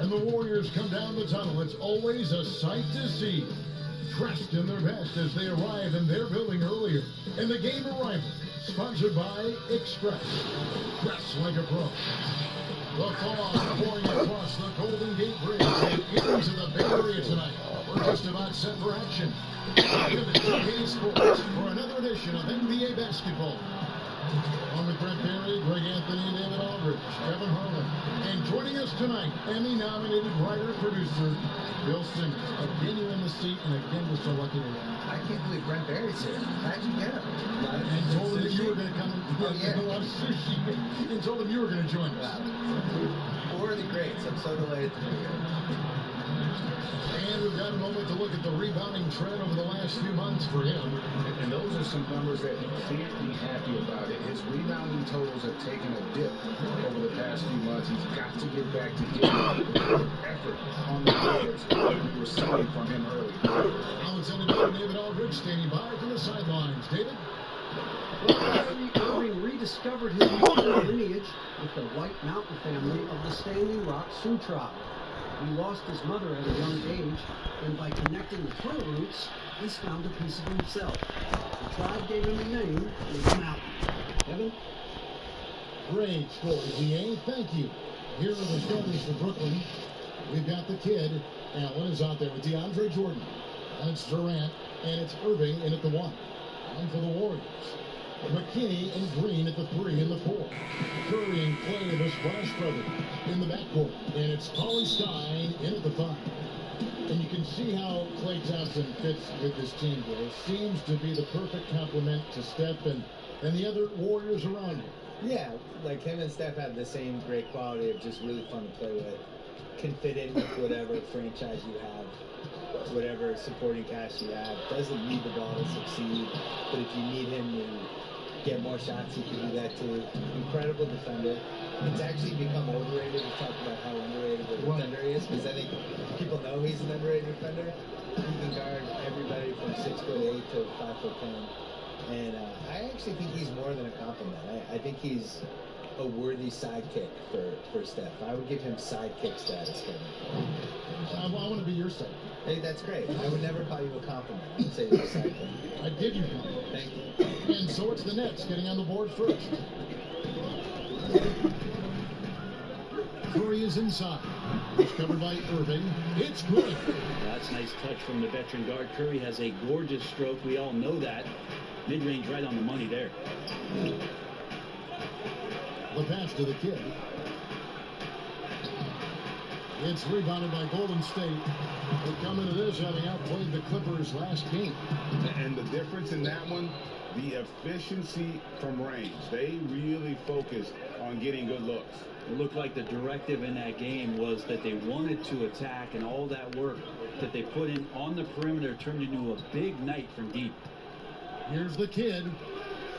When the Warriors come down the tunnel, it's always a sight to see. Dressed in their best as they arrive in their building earlier. And the game arrival, sponsored by Express. Dress like a pro. The fog pouring across the Golden Gate Bridge and into the Bay Area tonight. We're just about set for action. Give it to K Sports for another edition of NBA basketball. On with Brent Barry, Greg Anthony, David Aldridge, Kevin Harlan. And joining us tonight, Emmy-nominated writer-producer Bill Simmons. Again, you in the seat, and again, we're so lucky to have you. I can't believe Brent Barry's here. How'd you get him? And told him that you were going to come and a lot of sushi. And told him you were going to join us. Four of the greats. I'm so delighted to be here. And we've got a moment to look at the rebounding trend over the last few months for him. And those are some numbers that he can't be happy about it. His rebounding totals have taken a dip over the past few months. He's got to get back to getting effort on the boards that we were seeing from him early. Alexander and David Aldridge standing by from the sidelines. David? Well, Irving rediscovered his lineage with the White Mountain family of the Standing Rock Sioux tribe. He lost his mother at a young age, and by connecting with her roots, he's found a piece of himself. The tribe gave him a name, the Mountain. Kevin? Great story, DA. Thank you. Here are the starters for Brooklyn. We've got the kid. Allen is out there with DeAndre Jordan. That's Durant, and it's Irving in at the 1. And for the Warriors, McKinney and Green at the 3 and the 4. Curry and Clay, the Splash Brothers, in the backcourt. And it's Pauly Stein in at the 5. And you can see how Klay Thompson fits with this team, Bill. It seems to be the perfect complement to Steph and the other Warriors around him. Yeah, like him and Steph have the same great quality of just really fun to play with. Can fit in with whatever franchise you have, whatever supporting cast you have. Doesn't need the ball to succeed, but if you need him to get more shots, he can do that too. Incredible defender. It's actually become overrated to talk about how underrated the defender is, because I think people know he's an underrated defender. He can guard everybody from 6'8" to 5'10", and I actually think he's more than a compliment. I think he's a worthy sidekick for Steph. I would give him sidekick status, Kevin. I want to be your sidekick. Hey, that's great. I would never call you a compliment. I would say you're a sidekick. I did you compliment. Thank you. And so it's the Nets getting on the board first. Curry is inside. It's covered by Irving. It's good. That's a nice touch from the veteran guard. Curry has a gorgeous stroke. We all know that. Mid-range right on the money there. The pass to the kid. It's rebounded by Golden State. They come into this having outplayed the Clippers last game. And the difference in that one, the efficiency from range. They really focused on getting good looks. It looked like the directive in that game was that they wanted to attack, and all that work that they put in on the perimeter turned into a big night from deep. Here's the kid.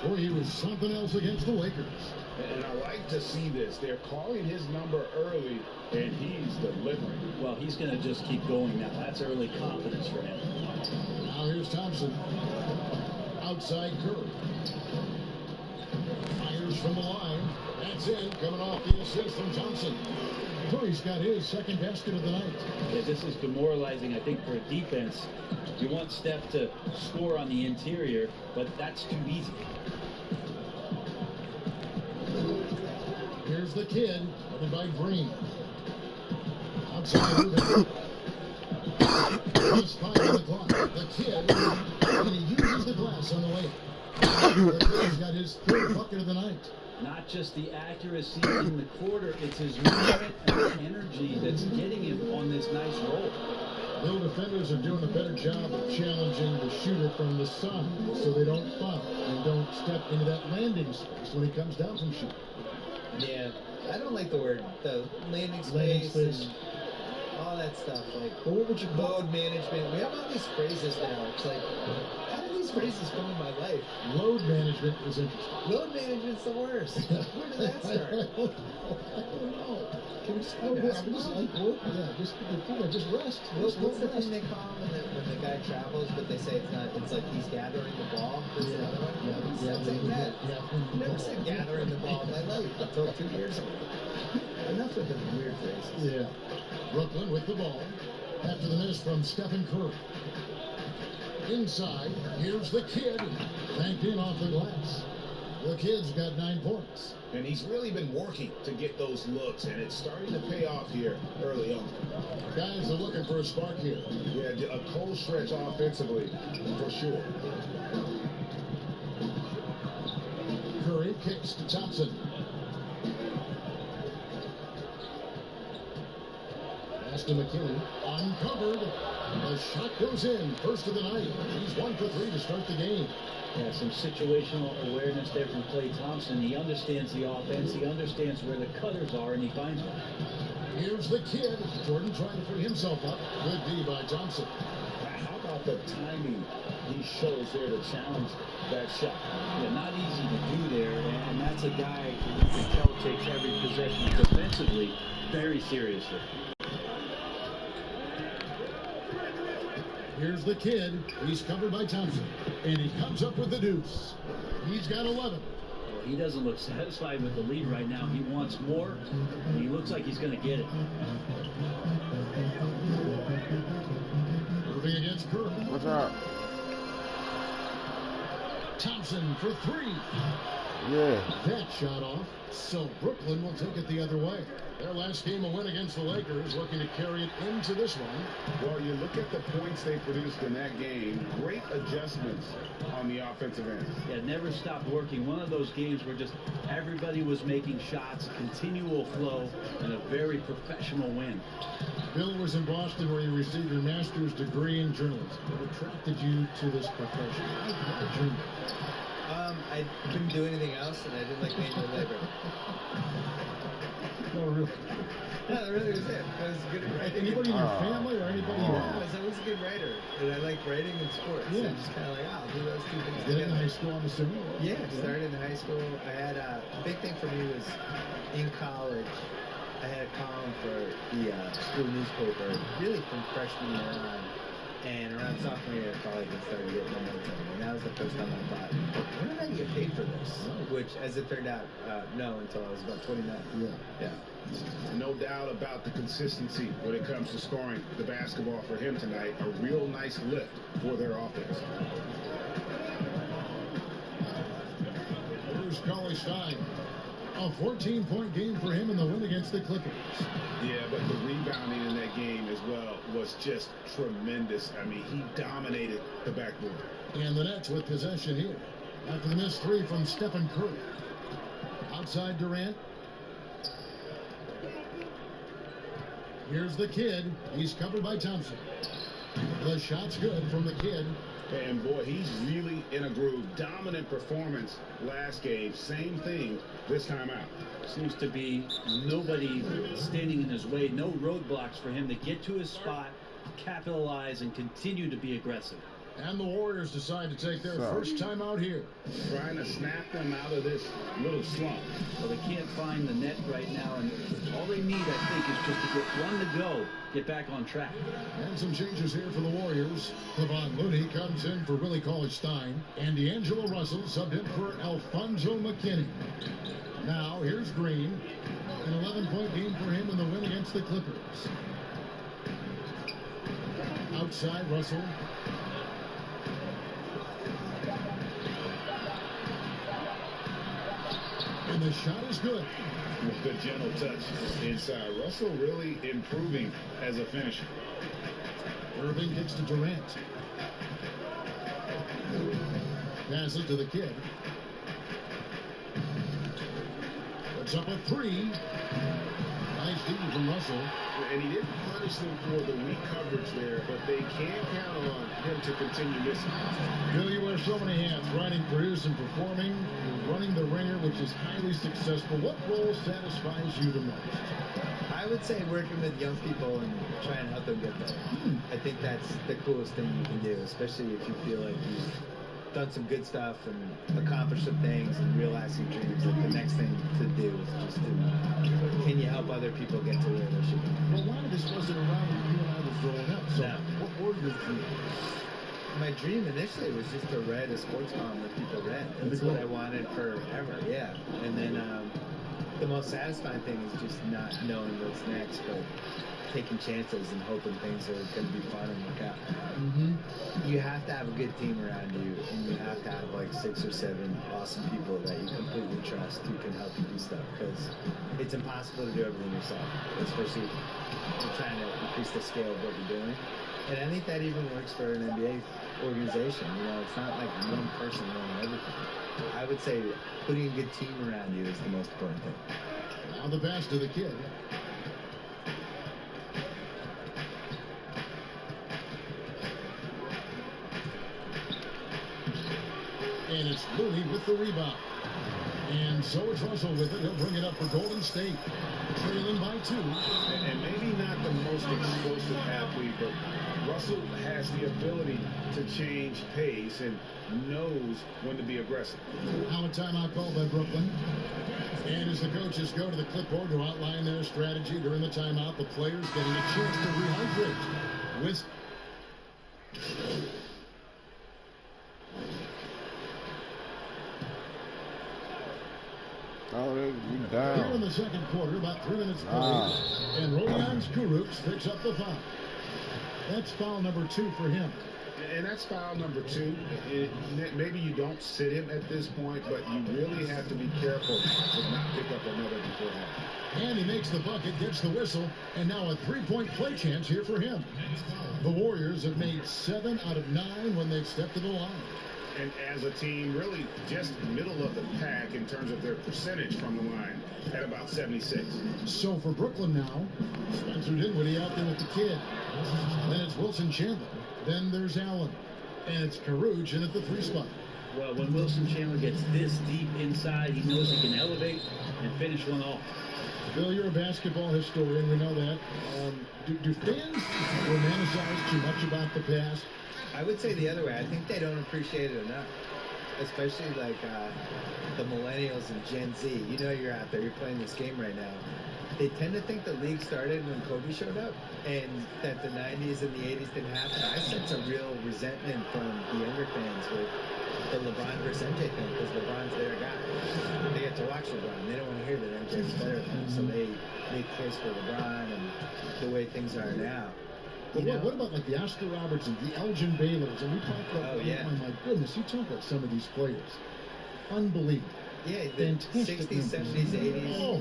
Boy, he was something else against the Lakers. And I like to see this. They're calling his number early, and he's delivering. Well, he's going to just keep going now. That's early confidence for him. Now here's Thompson. Outside Curry. Fires from the line. That's in. Coming off the assist from Thompson. Curry's got his second basket of the night. Yeah, this is demoralizing, I think, for a defense. You want Steph to score on the interior, but that's too easy. Here's the kid, covered by Green. Outside Irving. Just 5 on the clock. The kid, and he uses the glass on the way. The kid's got his third bucket of the night. Not just the accuracy in the quarter, it's his movement and the energy that's getting him on this nice roll. Bill, defenders are doing a better job of challenging the shooter from the sun so they don't foul and don't step into that landing space when he comes down from shooting. Yeah, I don't like the landing space and all that stuff. Like, But what would you call load management. We have all these phrases now. It's like, how do these phrases come in my life? Load management is interesting. Load management's the worst. Where did that start? I don't know. Can we just Oh, go back? just like work. Yeah, just rest. What's the thing they call him when the guy travels, but they say it's not? It's like he's gathering the ball. There's another one. Yeah. Never said gathering the ball in my life until 2 years ago. Enough of the weird phrases. Yeah. Brooklyn with the ball. After the miss from Stephen Curry. Inside, here's the kid. Banked in off the glass. The kid's got 9 points. And he's really been working to get those looks, and it's starting to pay off here early on. Guys are looking for a spark here. Yeah, a cold stretch offensively, for sure. Curry kicks to Thompson. Pass to McKinney. Uncovered. The shot goes in. First of the night. He's 1 for 3 to start the game. Yeah, some situational awareness there from Klay Thompson. He understands the offense. He understands where the cutters are, and he finds them. Here's the kid. Jordan trying to free himself up. Good D by Thompson. How about the timing he shows there to challenge that shot? Yeah, not easy to do there, and that's a guy who you can tell takes every possession defensively very seriously. Here's the kid. He's covered by Thompson. And he comes up with the deuce. He's got 11. Well, he doesn't look satisfied with the lead right now. He wants more, and he looks like he's going to get it. Moving against Curry. What's up? Thompson for 3. Yeah. That shot off. So Brooklyn will take it the other way. Their last game, a win against the Lakers, looking to carry it into this one. Well, you look at the points they produced in that game. Great adjustments on the offensive end. Yeah, never stopped working. One of those games where just everybody was making shots, continual flow, and a very professional win. Bill was in Boston where you received your master's degree in journalism. What attracted you to this profession? Why journalism? I couldn't do anything else, and I didn't like manual labor. No, really. No, that really was it. I was good at writing. Anybody in your family or anybody I was a good writer, and I liked writing and sports. Yeah. So I'm just kind of like, I'll do those two things Did it in together. high school, I'm assuming? Yeah, started in high school. I had a big thing for me was in college. I had a column for the school newspaper, really from freshman year on. And around sophomore year of college, I started getting momentum. And that was the first time I thought, when did I get paid for this? Which, as it turned out, no, until I was about 29. Yeah. No doubt about the consistency when it comes to scoring the basketball for him tonight. A real nice lift for their offense. Here's Cauley Stein. A 14-point game for him in the win against the Clippers. Yeah, but the rebounding in that game as well was just tremendous. I mean, he dominated the backboard. And the Nets with possession here. After the missed 3 from Stephen Curry. Outside Durant. Here's the kid. He's covered by Thompson. The shot's good from the kid. And boy, he's really in a groove. Dominant performance last game. Same thing this time out. Seems to be nobody standing in his way. No roadblocks for him to get to his spot, capitalize, and continue to be aggressive. And the Warriors decide to take their first time out here. Trying to snap them out of this little slump. Well, they can't find the net right now, and all they need, I think, is just to get one to go, get back on track. And some changes here for the Warriors. Kevon Looney comes in for Willie Cauley-Stein, and D'Angelo Russell subbed in for Alfonso McKinney. Now, here's Green. An 11-point game for him in the win against the Clippers. Outside, Russell. And the shot is good. With the gentle touch inside. Russell really improving as a finisher. Irving gets to Durant. Passes to the kid. Puts up a 3. Nice D from Russell. And he didn't punish them for the weak coverage there, but they can count on him to continue missing. Bill, you wear so many hats, writing, producing, performing. You're running the ringer, which is highly successful. What role satisfies you the most? I would say working with young people and trying to help them get better. I think that's the coolest thing you can do, especially if you feel like you've done some good stuff and accomplished some things and realized your dreams. Like the next thing to do is just to, can you help other people get to where they should be? Well, a lot of this wasn't around when you and I was growing up. So, No. what were your dreams? My dream initially was just to write a sports column that people read. That's what I wanted forever, yeah. And then the most satisfying thing is just not knowing what's next. But taking chances and hoping things are going to be fun and work out. You have to have a good team around you, and you have to have like 6 or 7 awesome people that you completely trust who can help you do stuff, because it's impossible to do everything yourself, especially if you're trying to increase the scale of what you're doing. And I think that even works for an NBA organization. You know, it's not like one person running everything. I would say putting a good team around you is the most important thing. Now the pass to the kid. And it's Looney with the rebound. And so it's Russell with it. He'll bring it up for Golden State. Trailing by 2. And maybe not the most explosive athlete, but Russell has the ability to change pace and knows when to be aggressive. Now a timeout called by Brooklyn. And as the coaches go to the clipboard to outline their strategy during the timeout, the players getting a chance to rehydrate with... Oh, you down. Here in the second quarter, about 3 minutes played, and Rodion Kurucs picks up the foul. That's foul number 2 for him. And that's foul number 2. Maybe you don't sit him at this point, but you really have to be careful to not pick up another before half. And he makes the bucket, gets the whistle, and now a 3-point play chance here for him. The Warriors have made 7 out of 9 when they've stepped to the line. And as a team, really just middle of the pack in terms of their percentage from the line at about 76. So for Brooklyn now, Spencer Dinwiddie out there with the kid. Then it's Wilson Chandler. Then there's Allen. And it's Kurucs in at the 3 spot. Well, when Wilson Chandler gets this deep inside, he knows he can elevate and finish one off. Bill, you're a basketball historian. We know that. Do fans romanticize too much about the past? I would say the other way. I think they don't appreciate it enough, especially like the millennials and Gen Z. You know, you're out there, you're playing this game right now. They tend to think the league started when Kobe showed up, and that the 90s and the 80s didn't happen. I sense a real resentment from the younger fans with the LeBron versus MJ thing, because LeBron's their guy. They get to watch LeBron. They don't want to hear that MJ's better than them, so they make case for LeBron and the way things are now. But what about like the Oscar Robertsons, the Elgin Baylors, and we talked about, oh my goodness, you talk about some of these players. Unbelievable. Yeah, the fantastic 60s, 70s, 80s. Oh.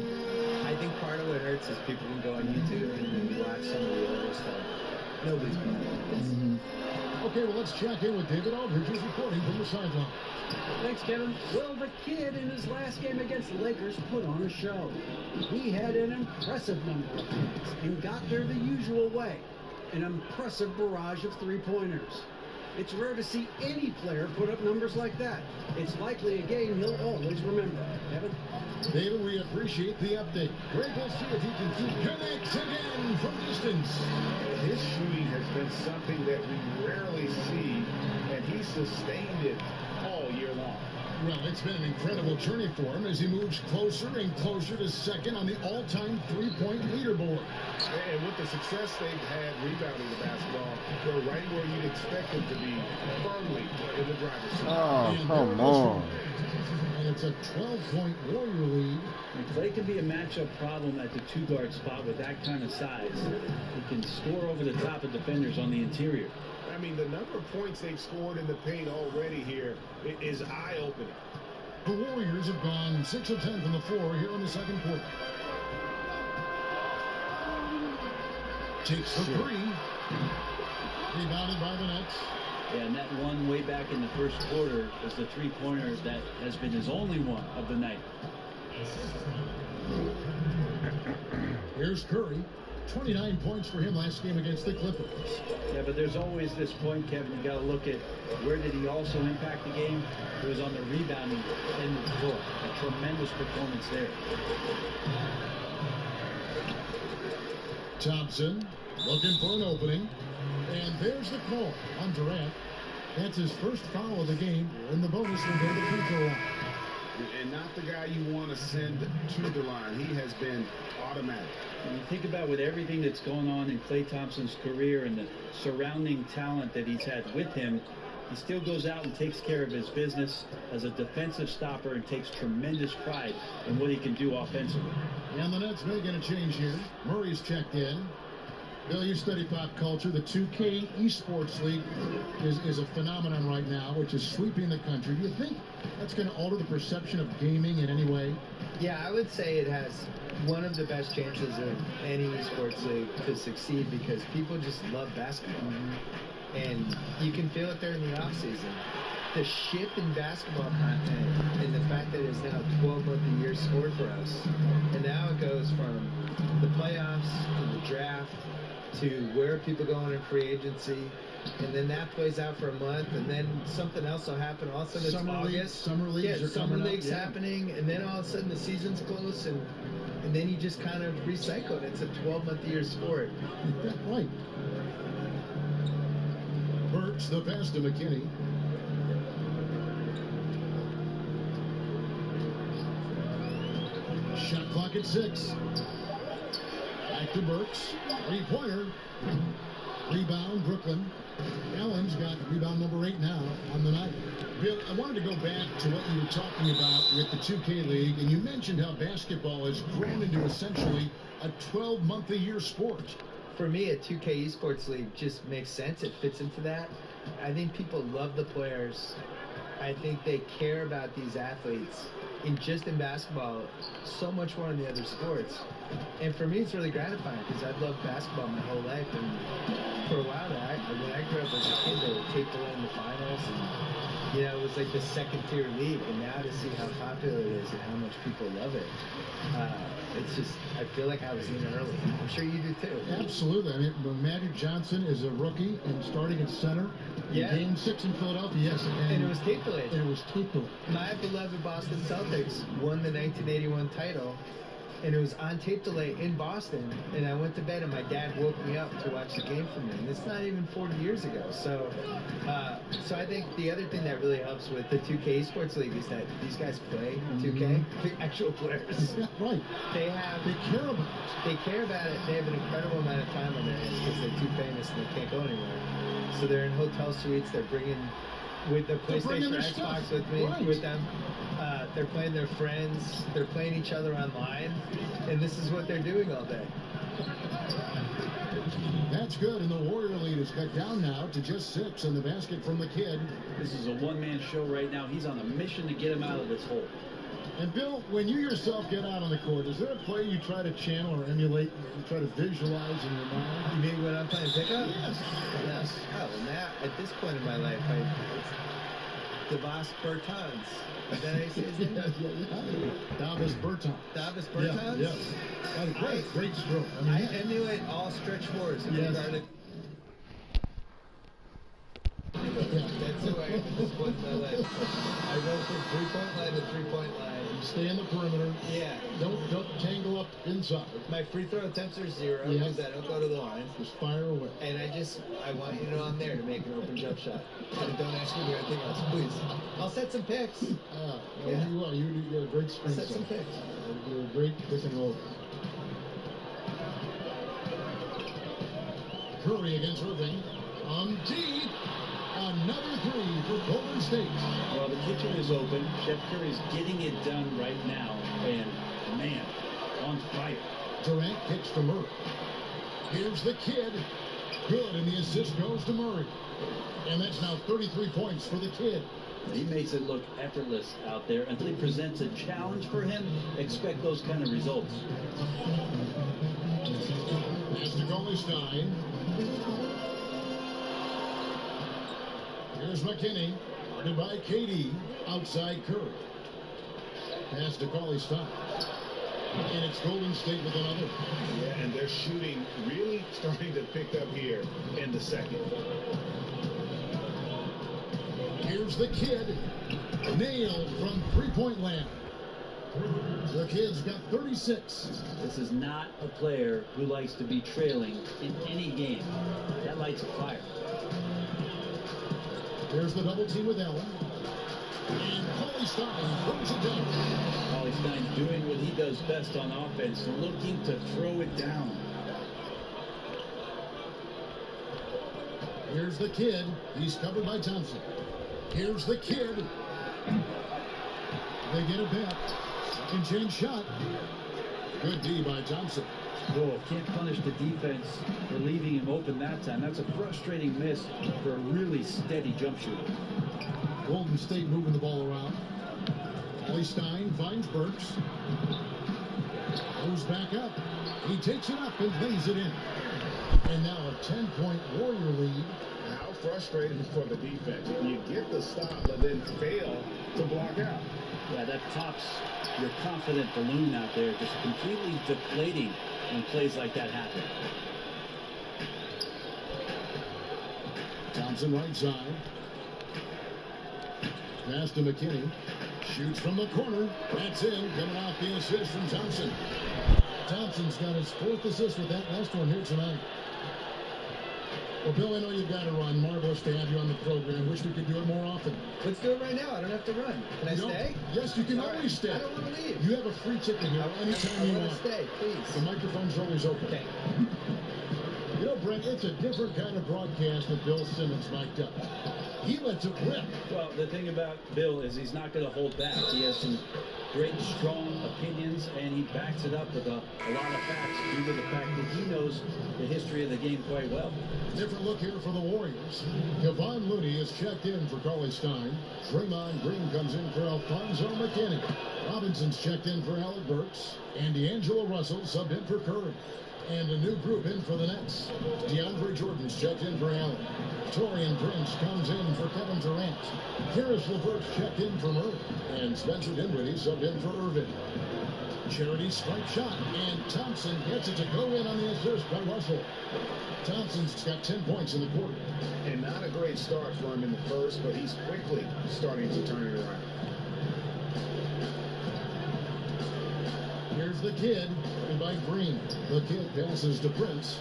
I think part of what hurts is people can go on YouTube and watch some of the older stuff. Nobody's playing. Okay, well, let's check in with David Aldridge, who's reporting from the sideline. Thanks, Kevin. Well, the kid in his last game against the Lakers put on a show. He had an impressive number of points and got there the usual way. An impressive barrage of 3-pointers. It's rare to see any player put up numbers like that. It's likely a game he'll always remember. Kevin? David, we appreciate the update. Greg will see if he can keep connects again from distance. His shooting has been something that we rarely see, and he sustained it all year long. Well, it's been an incredible journey for him as he moves closer and closer to second on the all-time 3-point leaderboard. And with the success they've had rebounding the basketball, they're right where you'd expect them to be, firmly in the driver's seat. Oh, come on. And it's a 12-point Warrior lead. And Clay can be a matchup problem at the 2-guard spot with that kind of size. He can score over the top of defenders on the interior. I mean, the number of points they've scored in the paint already here is eye-opening. The Warriors have gone 6 of 10 from the floor here in the second quarter. Takes the 3. Rebounded by the Nets. Yeah, and that one way back in the first quarter was the 3-pointer that has been his only one of the night. Here's Curry. 29 points for him last game against the Clippers. Yeah, but there's always this point, Kevin, you got to look at where did he also impact the game? It was on the rebounding end of the floor. A tremendous performance there. Thompson looking for an opening. And there's the call on Durant. That's his first foul of the game, and the bonus will go to the free throw line. And not the guy you want to send to the line. He has been automatic. When you think about with everything that's going on in Klay Thompson's career and the surrounding talent that he's had with him, he still goes out and takes care of his business as a defensive stopper and takes tremendous pride in what he can do offensively. And the Nets making a change here. Murray's checked in. Bill, you study pop culture. The 2K Esports League is a phenomenon right now, which is sweeping the country. Do you think that's going to alter the perception of gaming in any way? Yeah, I would say it has one of the best chances of any esports league to succeed because people just love basketball. And you can feel it there in the off season. The shift in basketball content and the fact that it's now a 12-month-a-year sport for us. And now it goes from the playoffs to the draft to where people go in free agency. And then that plays out for a month, and then something else will happen. All of a sudden it's August. Summer leagues are summer coming leagues up, happening, and then all of a sudden the season's close, and then you just kind of recycle it. It's a 12-month-a-year sport. Right. Burks the pass to McKinney. Shot clock at 6. Back to Burks. Three-pointer. Rebound, Brooklyn. Allen's got rebound number 8 now on the night. Bill, I wanted to go back to what you were talking about with the 2K League, and you mentioned how basketball has grown into essentially a 12-month-a-year sport. For me, a 2K Esports League just makes sense. It fits into that. I think people love the players. I think they care about these athletes. In basketball, so much more in the other sports. And for me, it's really gratifying because I've loved basketball my whole life. And for a while, when I grew up as a kid, they would tape delay in the finals. And, it was like the second-tier league. And now to see how popular it is and how much people love it, it's just, I feel like I was in early. I'm sure you do too. Absolutely. I mean, when Magic Johnson is a rookie and starting at center, Game 6 in Philadelphia, yes. And it was tape delayed. And it was tape delayed. My beloved Boston Celtics won the 1981 title, and it was on tape delay in Boston, and I went to bed, and my dad woke me up to watch the game for me, and it's not even 40 years ago. So I think the other thing that really helps with the 2K Esports League is that these guys play 2K, the actual players. Right. They care about it. They care about it. They have an incredible amount of time on their hands because they're too famous and they can't go anywhere. So they're in hotel suites. They're bringing with the PlayStation or Xbox with them. They're playing their friends. They're playing each other online, and this is what they're doing all day. That's good, and the Warrior lead is cut down now to just 6 in the basket from the kid. This is a one-man show right now. He's on a mission to get him out of this hole. And Bill, when you yourself get out on the court, is there a play you try to channel or emulate, you try to visualize in your mind? You mean when I'm playing pickup? Yes. Oh, now, at this point in my life, it's Davis Bertans. Is that how you say his name? Davis Bertans. Davis Bertans? Yes. Great stroke. I emulate all stretch fours. Yes. That's who I am at this point in my life. I go from three-point line to three-point line. You stay in the perimeter. Yeah. Don't tangle up inside. My free throw attempts are 0 because I don't go to the line. Just fire away. And I want you to know I'm there to make an open jump shot. And don't ask me to do anything else, please. I'll set some picks. You are. You're a great screen. I'll set some picks. You're a great pick and roll. Curry against Irving. On deep. Another 3 for Golden State. Well, the kitchen is open. Chef Curry's getting it done right now. And, man, on fire. Durant kicks to Murray. Here's the kid. Good, and the assist goes to Murray. And that's now 33 points for the kid. He makes it look effortless out there. Until he presents a challenge for him, expect those kind of results. Pass to Goldenstein. Here's McKinney, guarded by KD, outside Curry. Pass to Cauley-Stein. And it's Golden State with another. Yeah, and their shooting really starting to pick up here in the second. Here's the kid, nailed from three-point land. The kid's got 36. This is not a player who likes to be trailing in any game. That lights a fire. Here's the double team with Allen. And Cauley-Stein throws it down. Cauley-Stein doing what he does best on offense, looking to throw it down. Here's the kid. He's covered by Thompson. Here's the kid. They get it back. Second chance shot. Good D by Thompson. Oh, can't punish the defense for leaving him open that time. That's a frustrating miss for a really steady jump shooter. Golden State moving the ball around. Ollie Stein finds Burks. Goes back up. He takes it up and lays it in. And now a 10-point Warrior lead. How frustrating for the defense. You get the stop, but then fail to block out. Yeah, that tops your confident balloon out there, just completely deflating when plays like that happen. Thompson right side. Pass to McKinney. Shoots from the corner. That's in. Coming off the assist from Thompson. Thompson's got his 4th assist with that last one here tonight. Well, Bill, I know you've got to run. Marvelous to have you on the program. Wish we could do it more often. Let's do it right now. I don't have to run. Can I stay? Yes, you can All always right. stay. I don't want to leave. You have a free ticket here anytime you I want. want to stay, please. The microphone's always open. Okay. You know, Brent, it's a different kind of broadcast with Bill Simmons mic'd up. He lets it rip. Well, the thing about Bill is he's not going to hold back. He has some great, strong opinions, and he backs it up with a lot of facts due to the fact that he knows the history of the game quite well. Different look here for the Warriors. Kevon Looney is checked in for Ollie Stein. Draymond Green comes in for Alfonso McKinney. Robinson's checked in for Alec Burks. And D'Angelo Russell subbed in for Curry. And a new group in for the Nets. DeAndre Jordan's checked in for Allen. Torian Prince comes in for Kevin Durant. Karis LeVert's checked in from Irving. And Spencer Dinwiddie subbed in for Irving. Charity strike shot. And Thompson gets it to go in on the assist by Russell. Thompson's got 10 points in the quarter. And not a great start for him in the first, but he's quickly starting to turn it around. Here's the kid, and by Green. The kid passes to Prince.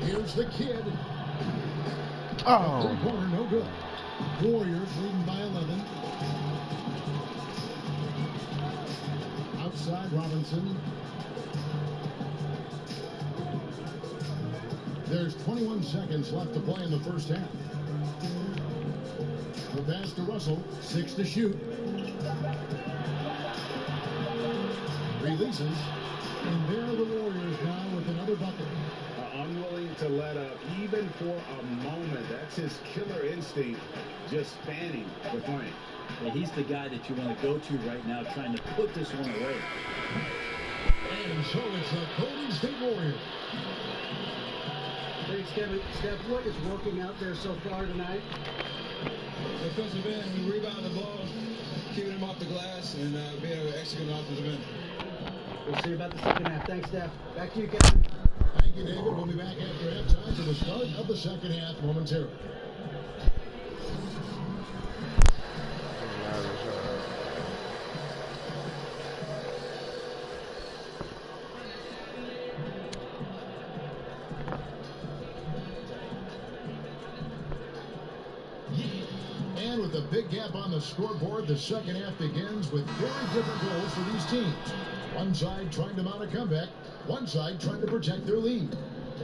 Here's the kid. Oh. Three-pointer, no good. Warriors leading by 11. Outside Robinson. There's 21 seconds left to play in the first half. The pass to Russell. 6 to shoot. Releases. And there are the Warriors now with another bucket. Unwilling to let up even for a moment. That's his killer instinct, just fanning the flame. Yeah, he's the guy that you want to go to right now, trying to put this one away. And so it's the Golden State Warriors. Thanks, Kevin. Steph, what is working out there so far tonight? Defensive end, we rebound the ball, keeping him off the glass, and being able to execute an offensive end. We'll see about the second half. Thanks, Steph. Back to you, Kevin. Thank you, David. We'll be back after halftime for the start of the second half momentarily. And with a big gap on the scoreboard, the second half begins with very different goals for these teams. One side trying to mount a comeback, one side trying to protect their lead.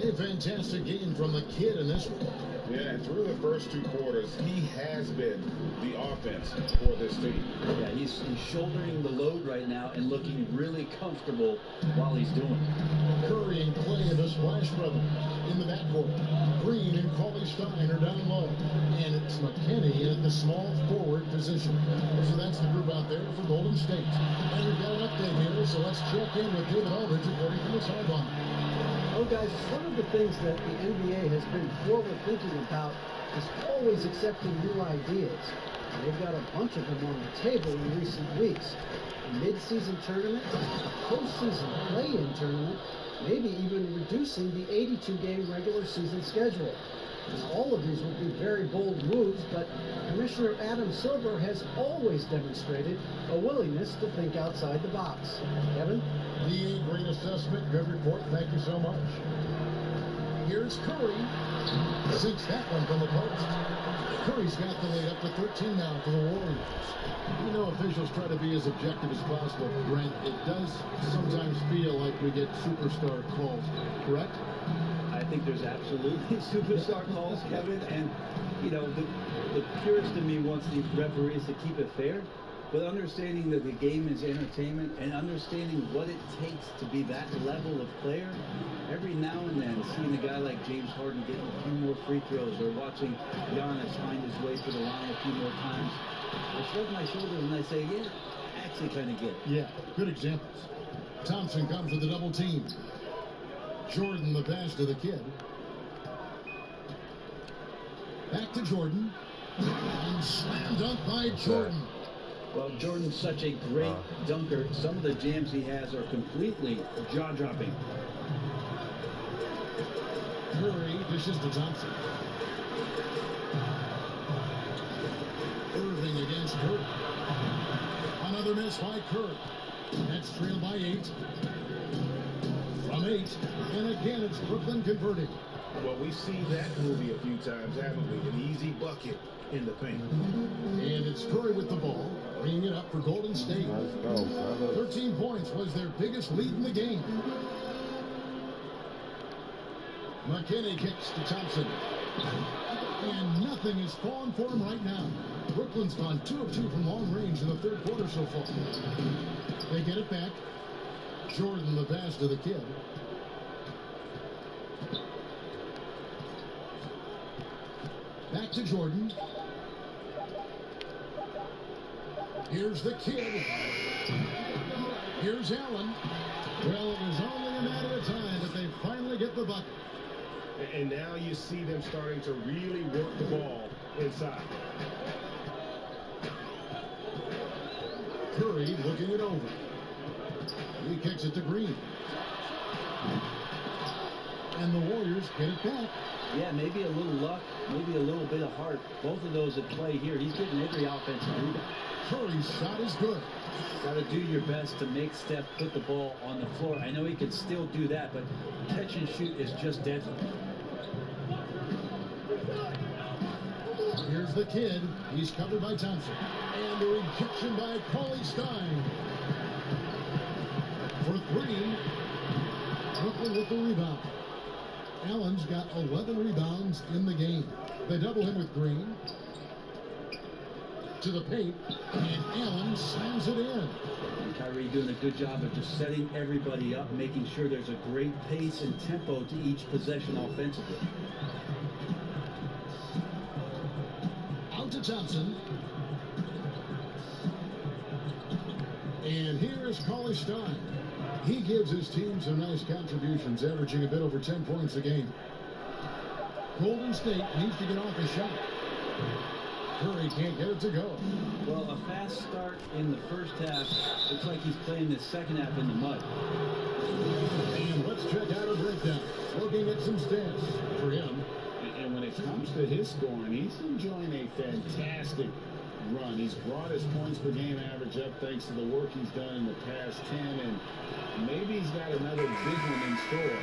A fantastic game from the kid in this one. Yeah, and through the first 2 quarters, he has been the offense for this team. Yeah, he's shouldering the load right now and looking really comfortable while he's doing it. Curry and Clay and the Splash Brothers in the backcourt. Green and Cauley Stein are down low. And it's McKinney at the small forward position. So that's the group out there for Golden State. And we've got an update here, so let's check in with David Aldridge reporting from the sideline. Oh, guys, one of the things that the NBA has been forward-thinking about is always accepting new ideas. And they've got a bunch of them on the table in recent weeks. A mid-season tournament, a postseason play-in tournament, maybe even reducing the 82-game regular season schedule. And all of these would be very bold moves, but Commissioner Adam Silver has always demonstrated a willingness to think outside the box. Kevin? The great assessment, good report. Thank you so much. Here's Curry. Sinks that one from the post. Curry's got the lead up to 13 now for the Warriors. You know, officials try to be as objective as possible, Brent. It does sometimes feel like we get superstar calls, correct? I think there's absolutely superstar calls, Kevin, and you know the purist in me wants the referees to keep it fair, But understanding that the game is entertainment and understanding what it takes to be that level of player, every now and then seeing a guy like James Harden getting a few more free throws or watching Giannis find his way to the line a few more times, I shrug my shoulders and I say, yeah, I actually kind of get it. Yeah, good examples. Thompson comes with a double team. Jordan the pass to the kid. Back to Jordan. And slam dunk by Jordan. Well, Jordan's such a great dunker. Some of the jams he has are completely jaw-dropping. Curry dishes to Thompson. Irving against Curry. Another miss by Curry. That's trailed by 8. From 8. And again, it's Brooklyn converting. Well, we've seen that movie a few times, haven't we? An easy bucket in the paint. And it's Curry with the ball, bringing it up for Golden State. Let's go, brother. 13 points was their biggest lead in the game. McKinney kicks to Thompson. And nothing is falling for him right now. Brooklyn's gone 2 of 2 from long range in the third quarter so far. They get it back. Jordan the pass to the kid. Back to Jordan. Here's the kid. Here's Allen. Well, it was only a matter of time that they finally get the bucket. And now you see them starting to really work the ball inside. Curry looking it over. He kicks it to Green. And the Warriors get it back. Yeah, maybe a little luck, maybe a little bit of heart. Both of those at play here. He's getting every offensive rebound. Curry's shot is good. Got to do your best to make Steph put the ball on the floor. I know he can still do that, but catch and shoot is just deadly. Here's the kid. He's covered by Thompson. And the rejection by Cauley Stein. For 3. Brooklyn with the rebound. Allen's got 11 rebounds in the game. They double him with Green. To the paint. And Allen slams it in. And Kyrie doing a good job of just setting everybody up, making sure there's a great pace and tempo to each possession offensively. Out to Thompson. And here's Cauley Stein. He gives his team some nice contributions, averaging a bit over 10 points a game. Golden State needs to get off a shot. Curry can't get it to go. Well, a fast start in the first half. Looks like he's playing the second half in the mud. And let's check out a breakdown. Looking at some stats for him. And when it comes to his scoring, he's enjoying a fantastic run. He's brought his points per game average up thanks to the work he's done in the past 10, and maybe he's got another big one in store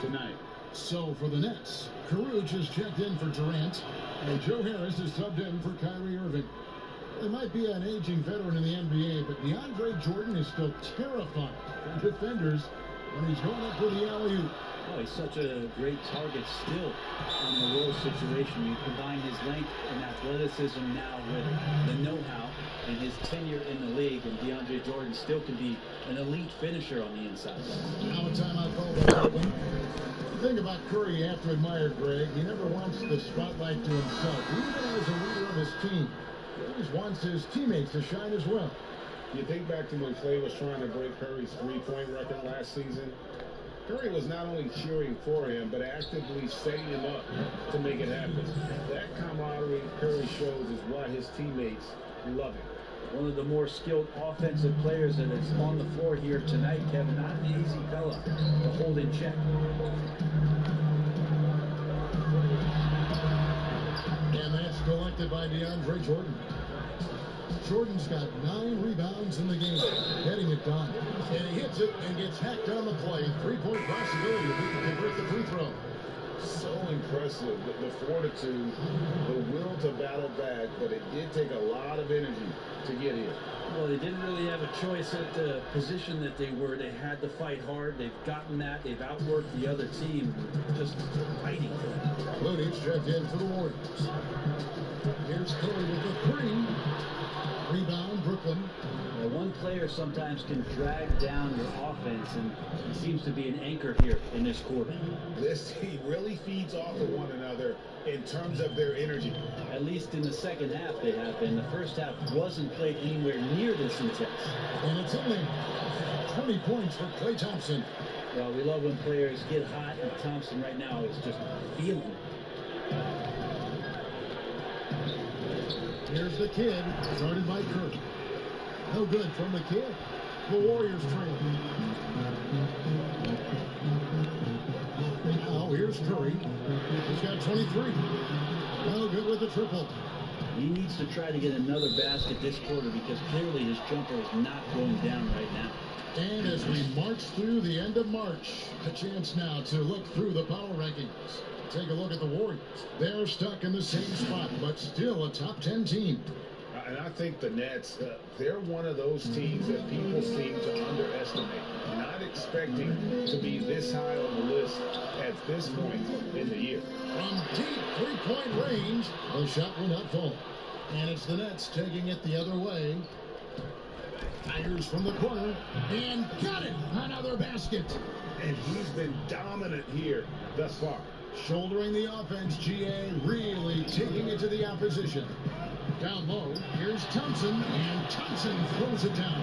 tonight. So for the Nets, Caruth has checked in for Durant, and Joe Harris has subbed in for Kyrie Irving. There might be an aging veteran in the NBA, but DeAndre Jordan is still terrifying for defenders when he's going up for the alley-oop. Oh, he's such a great target still on the roll situation. You combine his length and athleticism now with the know-how and his tenure in the league, and DeAndre Jordan still can be an elite finisher on the inside. Now a timeout call by Brooklyn. The thing about Curry you have to admire, Greg, he never wants the spotlight to himself. Even as a leader of his team, he always wants his teammates to shine as well. You think back to when Clay was trying to break Curry's three-point record last season. Curry was not only cheering for him, but actively setting him up to make it happen. That camaraderie Curry shows is why his teammates love him. One of the more skilled offensive players that is on the floor here tonight, Kevin. Not an easy fella to hold in check. And that's collected by DeAndre Jordan. Jordan's got 9 rebounds in the game, heading it down. And he hits it and gets hacked on the play. 3-point possibility if he can convert the free throw. So impressive, the fortitude, the will to battle back, but it did take a lot of energy to get here. Well, they didn't really have a choice at the position that they were. They had to fight hard. They've gotten that. They've outworked the other team, just fighting for it. It's checked in for the Warriors. Here's Curry with the three. Rebound, Brooklyn. Well, one player sometimes can drag down your offense, and he seems to be an anchor here in this quarter. This team really feeds off of one another in terms of their energy. At least in the second half they have been. The first half wasn't played anywhere near this intense. And it's in there. 20 points for Klay Thompson. Well, we love when players get hot, and Thompson right now is just feeling it. Here's the kid, started by Curry. No good from the kid. The Warriors trail. Now here's Curry. He's got 23. No good with the triple. He needs to try to get another basket this quarter because clearly his jumper is not going down right now. And as we march through the end of March, a chance now to look through the power rankings. Take a look at the Warriors. They're stuck in the same spot, but still a top 10 team. And I think the Nets, they're one of those teams that people seem to underestimate. Not expecting to be this high on the list at this point in the year. From deep three-point range, the shot will not fall. And it's the Nets taking it the other way. Fires from the corner, and got it! Another basket! And he's been dominant here thus far. Shouldering the offense, GA really taking it to the opposition. Down low, here's Thompson, and Thompson throws it down.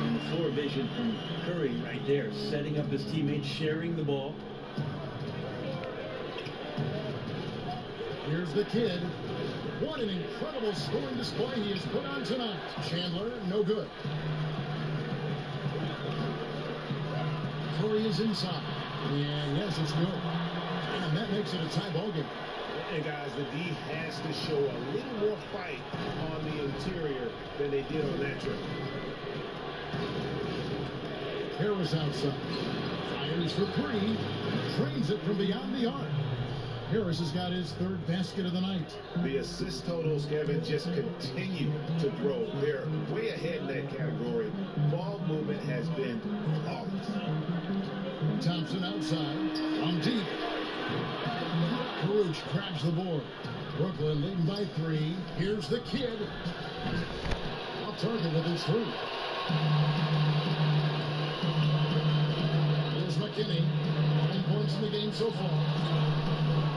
And the floor vision from Curry right there, setting up his teammates, sharing the ball. Here's the kid. What an incredible scoring display he has put on tonight. Chandler, no good. Curry is inside. And yes, it's good. And that makes it a tie ball game. And guys, the D has to show a little more fight on the interior than they did on that trip. Harris outside. Fires for three. Trains it from beyond the arc. Harris has got his third basket of the night. The assist totals, Kevin, just continue to grow. They're way ahead in that category. Ball movement has been flawless. Thompson outside. From deep. Karuch grabs the board. Brooklyn leading by 3. Here's the kid. Off target with his 3. Here's McKinney. 10 points in the game so far.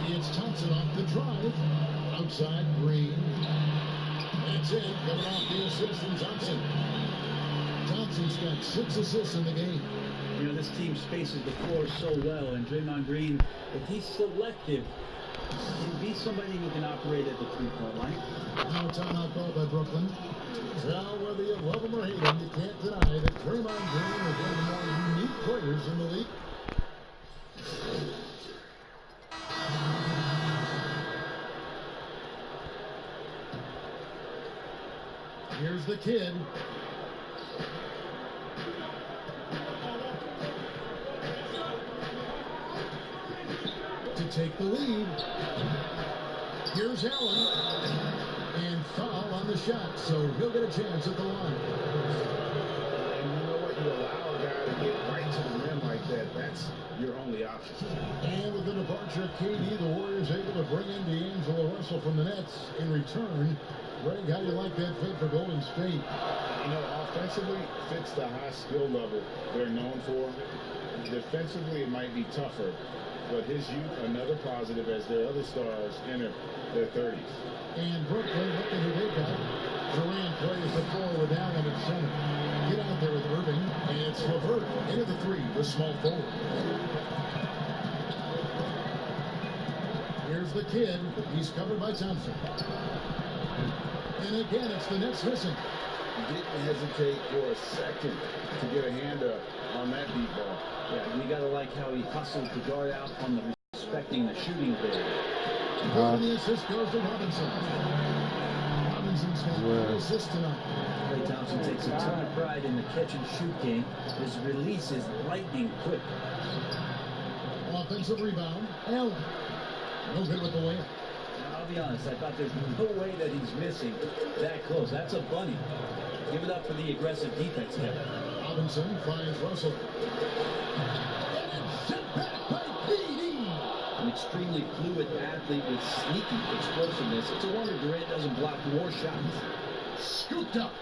It's Thompson off the drive. Outside, Green. That's it. Coming off the assist from Thompson. Thompson's got 6 assists in the game. You know, this team spaces the floor so well, and Draymond Green, if he's selective, he'll be somebody who can operate at the three-point line. Now timeout called by Brooklyn. Now, whether you love him or hate him, you can't deny that Draymond Green is one of the more unique players in the league. Here's the kid. To take the lead. Here's Allen. And foul on the shot, so he'll get a chance at the line. And you know what? You allow a guy to get right to the rim like that. That's your only option. And with the departure of KD, the Warriors able to bring in D'Angelo Russell from the Nets in return. Greg, how do you like that fit for Golden State? You know, offensively, fits the high skill level they're known for. Defensively, it might be tougher. But his youth, another positive as their other stars enter their 30s. And Brooklyn, look at who they got. Durant plays the 4 with Allen at center. Get out there with Irving, and it's LeVert into the 3, the small forward. Here's the kid. He's covered by Thompson. And again, it's the Nets missing. Didn't hesitate for a second to get a hand up on that deep ball. Yeah, you gotta like how he hustled to guard out on the respecting the shooting ability. And the assist goes to Robinson. Robinson's got 3 assists tonight. Klay Thompson takes a ton of pride in the catch-and-shoot game. His release is lightning quick. Offensive rebound. Allen. No good with the layup. I'll be honest, I thought there's no way that he's missing that close. That's a bunny. Give it up for the aggressive defense, Kevin. Robinson finds Russell. And it's sent back by BD. extremely fluid athlete with sneaky explosiveness. It's a wonder Durant doesn't block more shots. Scooped up.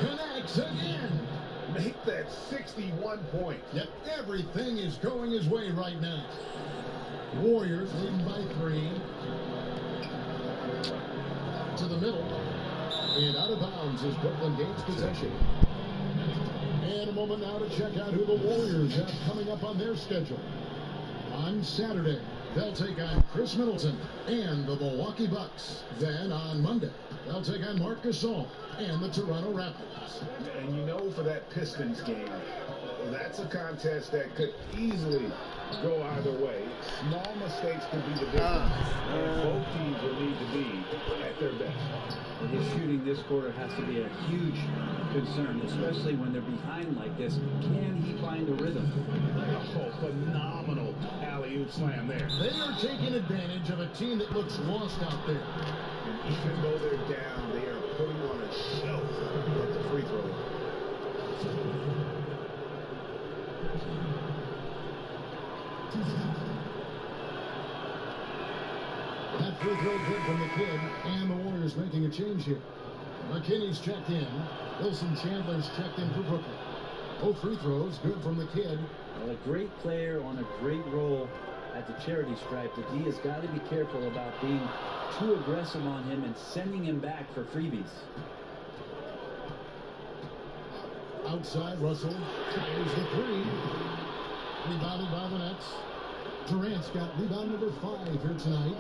Connects again. Make that 61 points. Yep, everything is going his way right now. Warriors leading by 3. To the middle. And out of bounds as Brooklyn gains possession. And a moment now to check out who the Warriors have coming up on their schedule. On Saturday, they'll take on Chris Middleton and the Milwaukee Bucks. Then on Monday, they'll take on Marc Gasol and the Toronto Raptors. And you know, for that Pistons game, that's a contest that could easily go either way. Small mistakes could be the difference. And both teams will need to be at their best. And his shooting this quarter has to be a huge concern, especially when they're behind like this. Can he find a rhythm? Oh, phenomenal alley-oop slam there. They are taking advantage of a team that looks lost out there. And even though they're down, they are putting on a show at the free throw line. That free throw good from the kid, and the Warriors making a change here. McKinney's checked in. Wilson Chandler's checked in for Brooklyn. Both free throws good from the kid. Well, a great player on a great role at the charity stripe. The D has got to be careful about being too aggressive on him and sending him back for freebies. Outside, Russell tires the 3. Rebounded by the Nets. Durant's got rebound number 5 here tonight.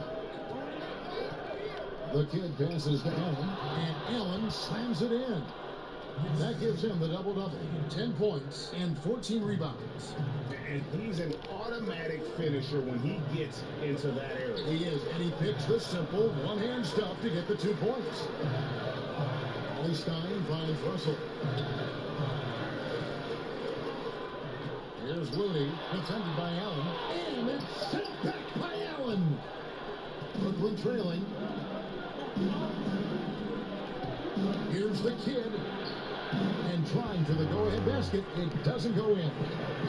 The kid passes to Allen, and Allen slams it in. That gives him the double-double. 10 points and 14 rebounds. And he's an automatic finisher when he gets into that area. He is, and he picks the simple one-hand stuff to get the 2 points. Ollie Stein finds Russell. Here's Looney, defended by Allen, and it's sent back by Allen. Brooklyn trailing. Here's the kid, and trying for the go-ahead basket. It doesn't go in.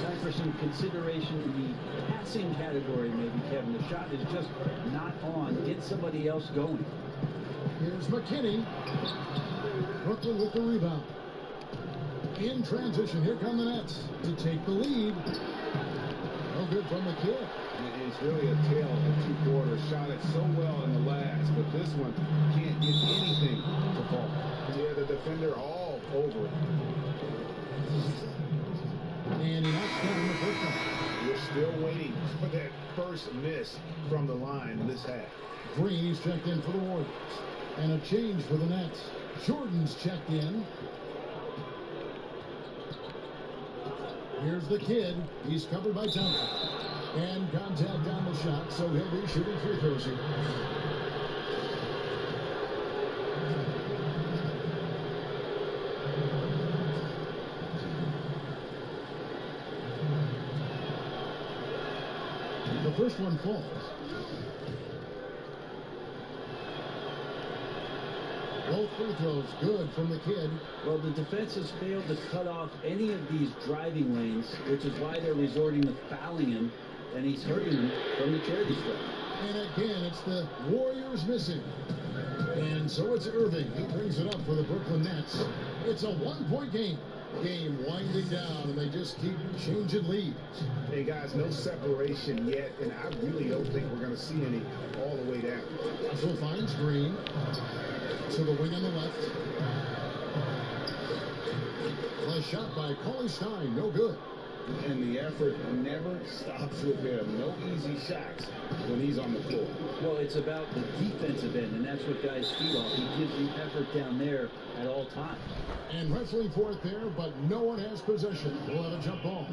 Time for some consideration in the passing category, maybe, Kevin. The shot is just not on. Get somebody else going. Here's McKinney. Brooklyn with the rebound. In transition, here come the Nets to take the lead. No good from the kid. It's really a tale of 2 quarters. Shot it so well in the last, but this one can't get anything to fall. Yeah, the defender all over it. And he knocks down the first one. We're still waiting for that first miss from the line in this half. Green's checked in for the Warriors. And a change for the Nets. Jordan's checked in. Here's the kid. He's covered by Thompson. And contact on the shot, so he'll be shooting free throws here. The first one falls. Both free throws good from the kid. Well, the defense has failed to cut off any of these driving lanes, which is why they're resorting to fouling him, and he's hurting them from the charity stripe. And again, it's the Warriors missing. And so it's Irving. He brings it up for the Brooklyn Nets. It's a 1-point game. Game winding down, and they just keep changing leads. Hey, guys, no separation yet, and I really don't think we're going to see any all the way down. Russell finds Green to the wing on the left. A shot by Ollie Stein, no good. And the effort never stops with him. No easy shots when he's on the floor. Well, it's about the defensive end, and that's what guys feed off. He gives the effort down there at all times. And wrestling for it there, but no one has possession. We'll have a jump ball.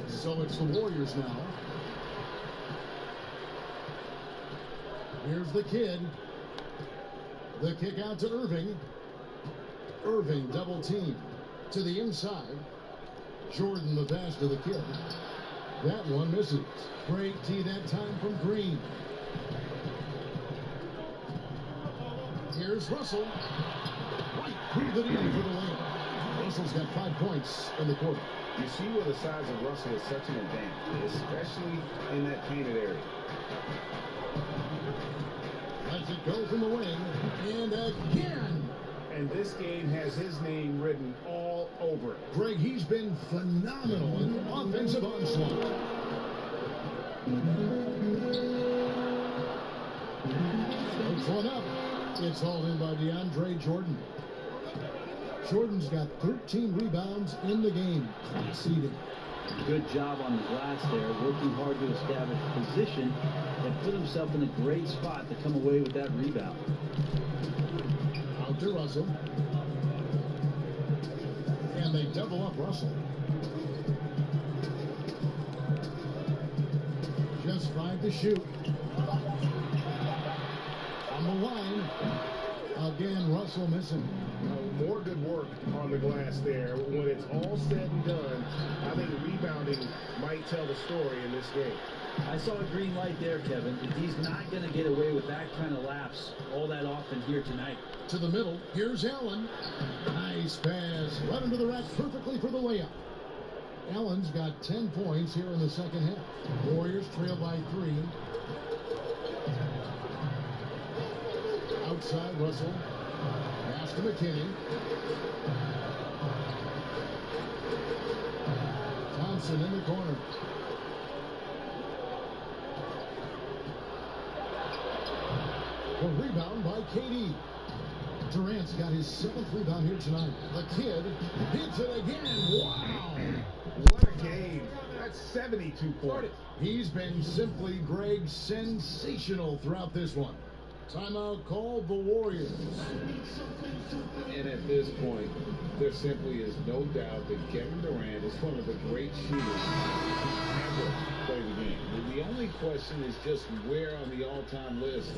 So it's the Warriors now. Here's the kid. The kick out to Irving. Irving double team to the inside. Jordan the pass to the kid. That one misses. Great tee that time from Green. Here's Russell. Right through the knee for the win. Russell's got 5 points in the quarter. You see where the size of Russell is such an advantage, especially in that painted area. Lets it go from the wing, and again. And this game has his name written all over it. Greg, he's been phenomenal in offensive onslaught. Puts one up. It's hauled in by DeAndre Jordan. Jordan's got 13 rebounds in the game. Class-leading. Good job on the glass there, working hard to establish position and put himself in a great spot to come away with that rebound. Out to Russell. And they double up Russell. Just 5 to shoot. On the line. Again, Russell missing. More good work on the glass there. When it's all said and done, I think rebounding might tell the story in this game. I saw a green light there, Kevin. He's not going to get away with that kind of lapse all that often here tonight. To the middle. Here's Allen. Nice pass. Right into the rack perfectly for the layup. Allen's got 10 points here in the second half. Warriors trail by 3. Outside, Russell. Pass to McKinney. Thompson in the corner. A rebound by KD. Durant's got his 7th rebound here tonight. The kid hits it again. Wow. What a game. That's 72 points. He's been simply, Greg, sensational throughout this one. Timeout called the Warriors. And at this point, there simply is no doubt that Kevin Durant is one of the great shooters ever play the game. The only question is just where on the all-time list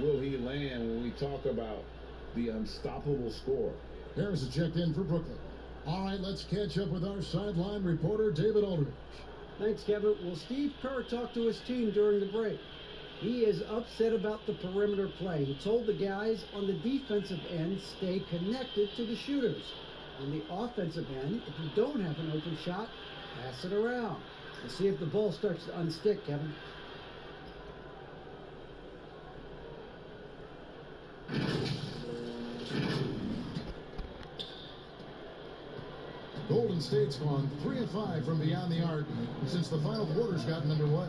will he land when we talk about the unstoppable scorer. Harris is checked in for Brooklyn. All right, let's catch up with our sideline reporter, David Aldridge. Thanks, Kevin. Well, Steve Kerr talked to his team during the break. He is upset about the perimeter play. He told the guys on the defensive end, stay connected to the shooters. On the offensive end, if you don't have an open shot, pass it around. Let's see if the ball starts to unstick, Kevin. Golden State's gone 3 of 5 from beyond the arc since the final quarter's gotten underway.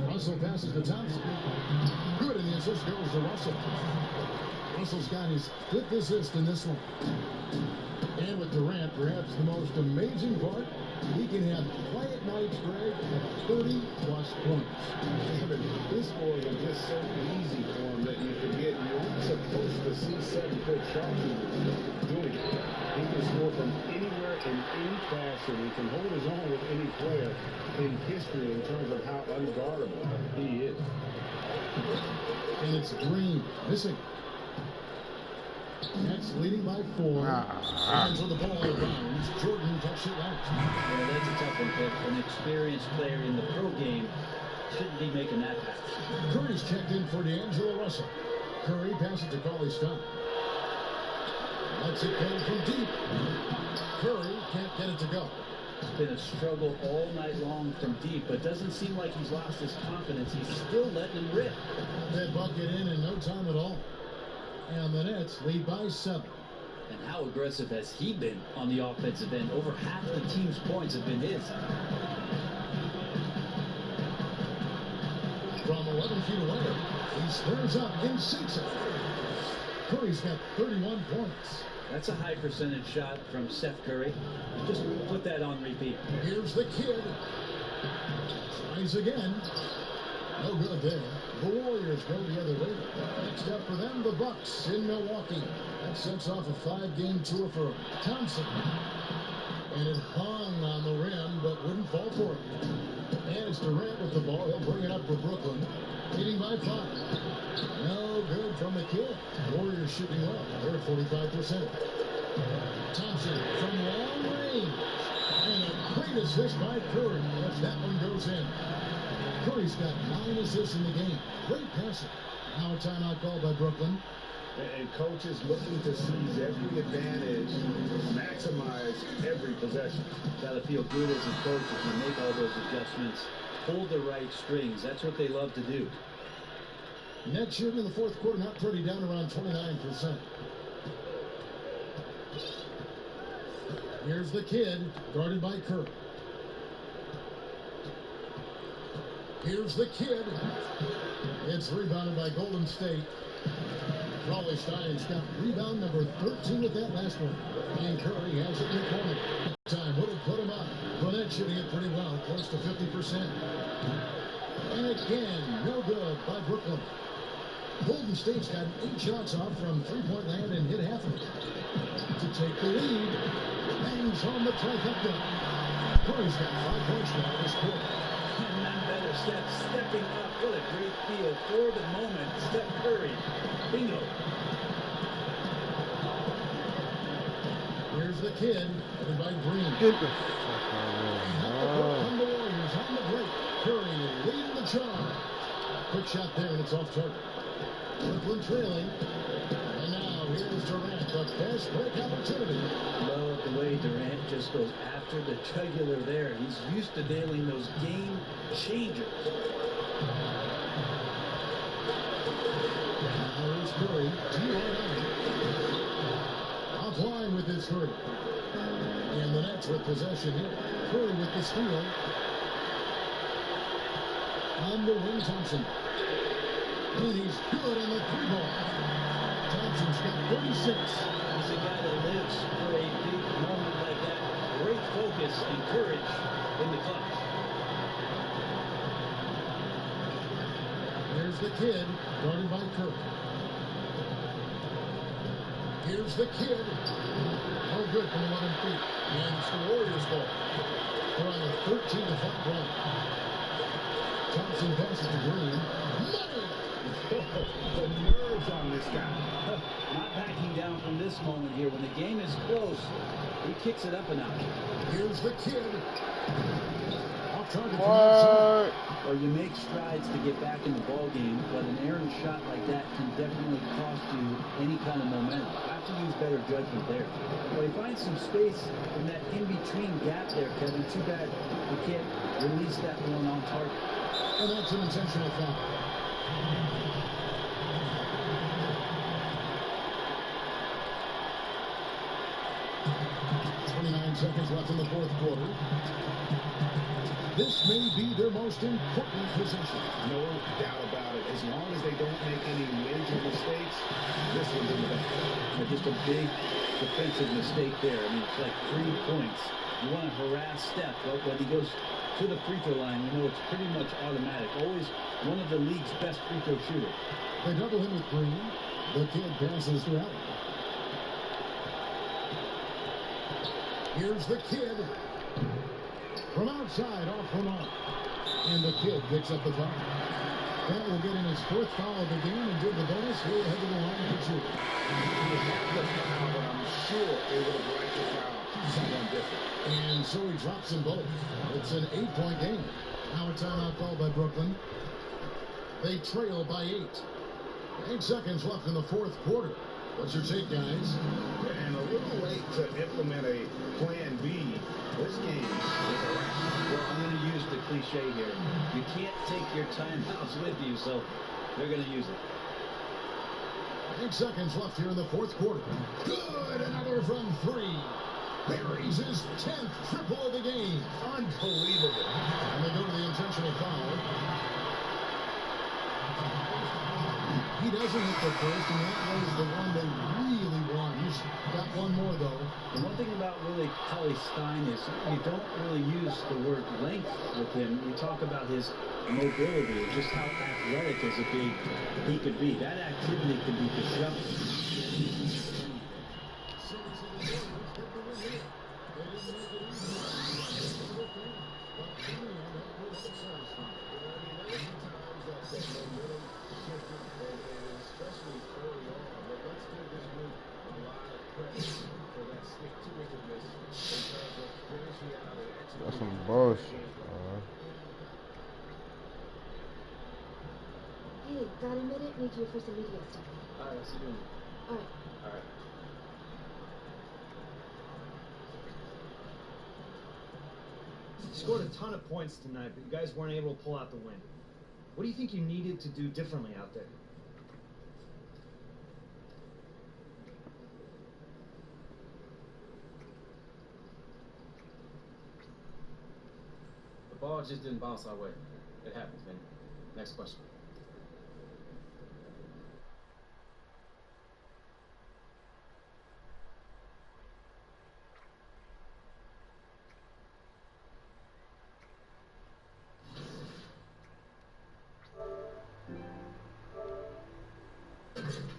Russell passes to Thompson. Good, and the assist goes to Russell. Russell's got his 5th assist in this one. And with Durant, perhaps the most amazing part, he can have quiet nights, Greg, at 30-plus points. This scoring is just so easy for him that you forget you aren't supposed to see 7-foot sharpshooters doing it. He can score from anywhere in any fashion. He can hold his own with any player in history in terms of how unguardable he is. And it's Green missing. Nets leading by 4. And for the ball out of bounds, Jordan touched it out. Yeah, that's a tough one, Pick. An experienced player in the pro game shouldn't be making that pass. Curry's checked in for D'Angelo Russell. Curry passes to Cauley-Stein. Lets it go from deep. Curry can't get it to go. It's been a struggle all night long from deep, but doesn't seem like he's lost his confidence. He's still letting him rip. That bucket in no time at all. And the Nets lead by 7. And how aggressive has he been on the offensive end? Over half the team's points have been his. From 11 feet away, he squares up and sinks it. Curry's got 31 points. That's a high percentage shot from Steph Curry. Just put that on repeat. Here's the kid. Tries again. No good there. The Warriors go the other way. Next up for them, the Bucks in Milwaukee. That sets off a 5-game tour for Thompson. And it hung on the rim, but wouldn't fall for it. And it's Durant with the ball. He'll bring it up for Brooklyn. Leading by 5. No good from the kid. Warriors shooting well. They're at 45%. Thompson from long range. And a great assist by Curry as that one goes in. Curry's got 9 assists in the game. Great passing. Now a timeout called by Brooklyn. And coach is looking to seize every advantage, maximize every possession. Got to feel good as a coach if you make all those adjustments. Hold the right strings. That's what they love to do. Net shooting in the fourth quarter, not pretty, down around 29%. Here's the kid, guarded by Curry. Here's the kid. It's rebounded by Golden State. Raleigh Stein's got rebound number 13 with that last one. And Curry has it in the corner. Time would have put him up. Burnett shooting it pretty well, close to 50%. And again, no good by Brooklyn. Golden State's got 8 shots off from three-point land and hit half of it. To take the lead, bangs home the trifecta. Curry's got 5 points now this quarter. And none better, Steph stepping up. What a great feel for the moment. Steph Curry. Bingo. Here's the kid, headed by Green. Get the fuck out From the Warriors on the break. Curry leading the charge. Quick shot there, and it's off target. Brooklyn trailing. And now here's Durant, the best break opportunity. Love the way Durant just goes after the jugular there. He's used to nailing those game changers. Now here's Curry. Offline with his three. And the Nets with possession here. Curry with the steal. On the wing, Thompson. And he's good on the three ball. Thompson's got 36. He's a guy that lives for a big moment like that. Great focus and courage in the clutch. Here's the kid, guarded by Curry. Here's the kid. No good from 11 feet. And it's the Warriors' ball. They're on a 13-5 run. Thompson passes to Green. Money! The nerves on this guy. Not backing down from this moment here. When the game is close, he kicks it up a notch. Here's the kid. Off target from What? outside. Well, you make strides to get back in the ball game, but an errant shot like that can definitely cost you any kind of momentum. You have to use better judgment there. Well, he finds some space in that in-between gap there, Kevin. Too bad he can't release that one on target. And that's an intentional foul. 29 seconds left in the fourth quarter. This may be their most important possession. No doubt about it. As long as they don't make any major mistakes, this one's in the bag. Just a big defensive mistake there. I mean, it's like 3 points. You want to harass Steph, but when he goes to the free throw line, you know it's pretty much automatic. Always one of the league's best free throw shooters. They double him with Green. The kid passes to Allen. Here's the kid. From outside, off the mark. And the kid picks up the foul. That will get him his 4th foul of the game and give the bonus. He'll head to the line for 2. He had the foul, but I'm sure they would have liked the foul to someone different. And so he drops them both. It's an 8-point game. Now a timeout called by Brooklyn. They trail by 8. 8 seconds left in the fourth quarter. What's your take, guys? And a little late to implement a plan B. This game is a wrap. Well, I'm going to use the cliche here. You can't take your timeouts with you, so they're going to use it. 8 seconds left here in the fourth quarter. Good, another from 3. Buries his 10th triple of the game. Unbelievable. And they go to the intentional foul. He doesn't hit the first, and that was the one they really want. He's got one more, though. The one thing about really Cauley Stein is you don't really use the word length with him. You talk about his mobility, just how athletic as a big he could be. That activity can be disruptive. That's some bullshit. Hey, got a minute? Need you for some media stuff. Alright, what's he doing? All right. You scored a ton of points tonight, but you guys weren't able to pull out the win. What do you think you needed to do differently out there? The ball just didn't bounce our way. It happens, man. Next question.